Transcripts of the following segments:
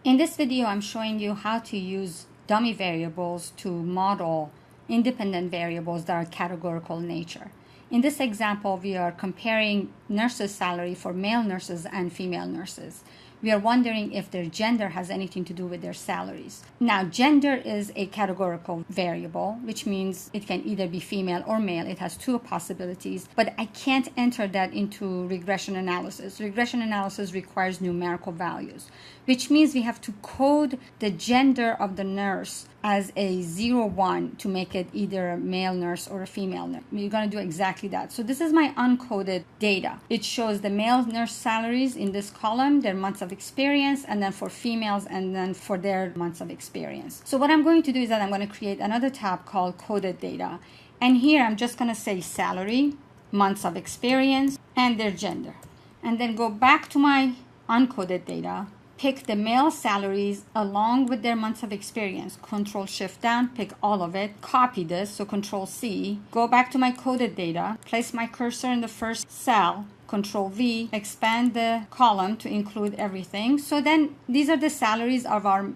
In this video, I'm showing you how to use dummy variables to model independent variables that are categorical in nature. In this example, we are comparing nurses' salary for male nurses and female nurses. We are wondering if their gender has anything to do with their salaries. Now, gender is a categorical variable, which means it can either be female or male. It has two possibilities, but I can't enter that into regression analysis. Regression analysis requires numerical values, which means we have to code the gender of the nurse as a 0-1 to make it either a male nurse or a female nurse. We're going to do exactly that. So this is my uncoded data. It shows the male nurse salaries in this column, their months of experience, and then for females, and then for their months of experience. So what I'm going to do is that I'm going to create another tab called coded data. And here I'm just going to say salary, months of experience, and their gender. And then go back to my uncoded data, pick the male salaries along with their months of experience. Control Shift down, pick all of it, copy this, so Control C, go back to my coded data, place my cursor in the first cell, Control V, expand the column to include everything. So then these are the salaries of our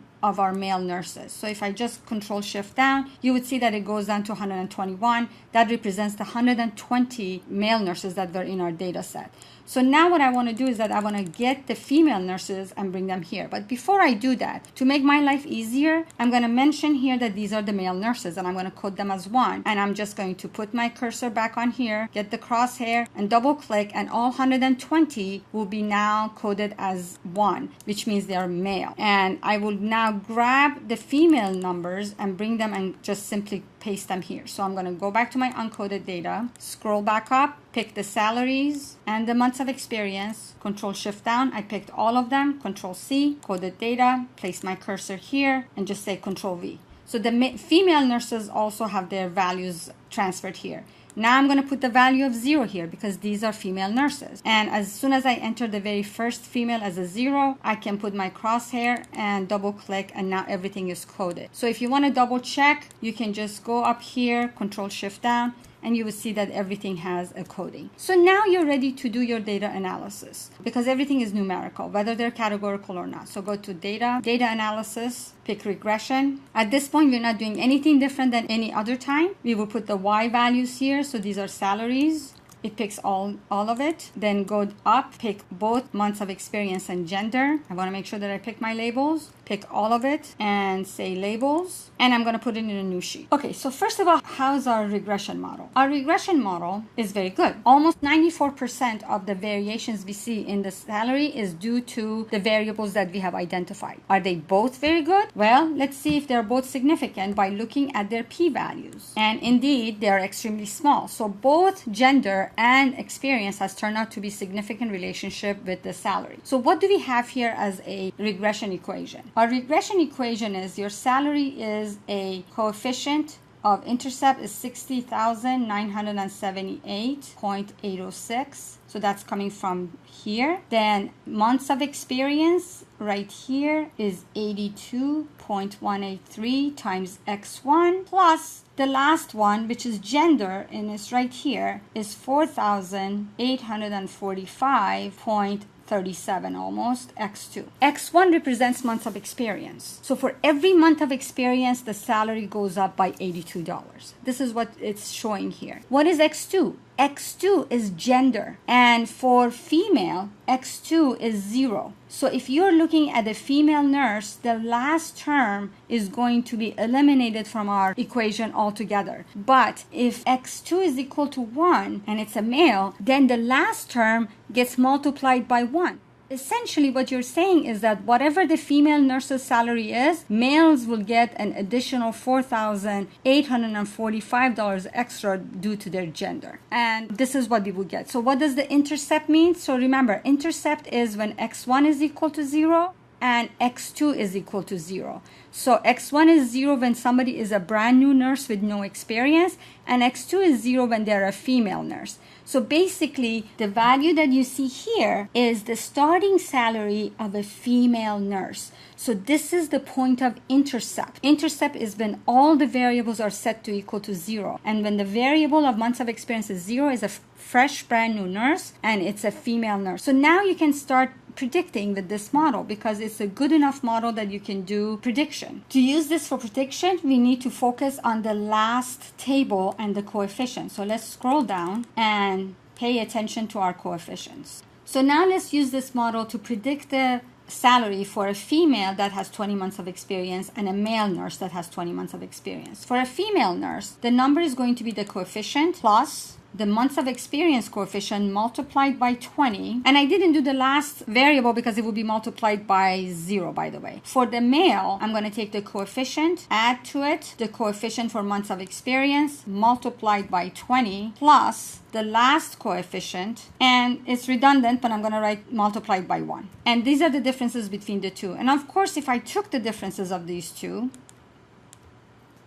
male nurses. So if I just Control Shift down, you would see that it goes down to 121. That represents the 120 male nurses that were in our data set. So now what I want to do is that I want to get the female nurses and bring them here. But before I do that, to make my life easier, I'm going to mention here that these are the male nurses, and I'm going to code them as 1. And I'm just going to put my cursor back on here, get the crosshair, and double click, and all 120 will be now coded as 1, which means they are male. And I will now grab the female numbers and bring them and just simply paste them here. So I'm going to go back to my uncoded data, scroll back up, pick the salaries and the months of experience, Control Shift down, I picked all of them, Control C, coded data, place my cursor here, and just say Control V. So the female nurses also have their values transferred here. Now I'm going to put the value of 0 here because these are female nurses. And as soon as I enter the very first female as a 0, I can put my crosshair and double click, and now everything is coded. So if you want to double check, you can just go up here, Control Shift down, and you will see that everything has a coding. So now you're ready to do your data analysis because everything is numerical, whether they're categorical or not. So go to data, data analysis, pick regression. At this point, we're not doing anything different than any other time. We will put the Y values here. So these are salaries. It picks all of it. Then go up, pick both months of experience and gender. I want to make sure that I pick my labels. Pick all of it and say labels. And I'm going to put it in a new sheet. Okay, so first of all, how's our regression model? Our regression model is very good. Almost 94% of the variations we see in the salary is due to the variables that we have identified. Are they both very good? Well, let's see if they're both significant by looking at their p-values. And indeed, they are extremely small. So both gender and experience has turned out to be significant relationship with the salary. So what do we have here as a regression equation? Our regression equation is your salary is a coefficient of intercept is 60,978.806. So that's coming from here. Then months of experience right here is 82.183 times x1 plus the last one, which is gender, and it's right here, is 4,845.37 almost, x2. x1 represents months of experience. So for every month of experience, the salary goes up by $82. This is what it's showing here. What is x2? x2 is gender, and for female, x2 is 0. So if you're looking at a female nurse, the last term is going to be eliminated from our equation altogether. But if x2 is equal to 1 and it's a male, then the last term gets multiplied by 1. Essentially, what you're saying is that whatever the female nurse's salary is, males will get an additional $4,845 extra due to their gender. And this is what we will get. So what does the intercept mean? So remember, intercept is when x1 is equal to 0 and x2 is equal to 0. So x1 is 0 when somebody is a brand new nurse with no experience, and x2 is 0 when they're a female nurse. So basically, the value that you see here is the starting salary of a female nurse. So this is the point of intercept. Intercept is when all the variables are set to equal to 0. And when the variable of months of experience is 0, is a fresh brand new nurse, and it's a female nurse. So now you can start predicting with this model because it's a good enough model that you can do prediction. To use this for prediction, we need to focus on the last table and the coefficient. So let's scroll down and pay attention to our coefficients. So now let's use this model to predict the salary for a female that has 20 months of experience and a male nurse that has 20 months of experience. For a female nurse, the number is going to be the coefficient plus the months of experience coefficient multiplied by 20. And I didn't do the last variable because it would be multiplied by 0, by the way. For the male, I'm going to take the coefficient, add to it the coefficient for months of experience multiplied by 20 plus the last coefficient, and it's redundant, but I'm going to write multiplied by 1. And these are the differences between the two. And of course, if I took the differences of these two,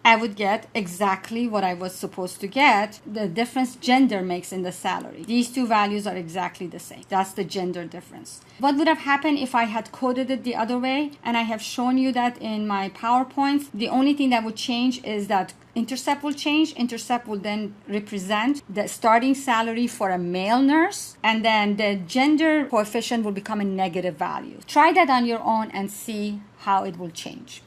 I would get exactly what I was supposed to get. The difference gender makes in the salary. These two values are exactly the same. That's the gender difference. What would have happened if I had coded it the other way? And I have shown you that in my PowerPoints. The only thing that would change is that intercept will change. Intercept will then represent the starting salary for a male nurse, and then the gender coefficient will become a negative value. Try that on your own and see how it will change.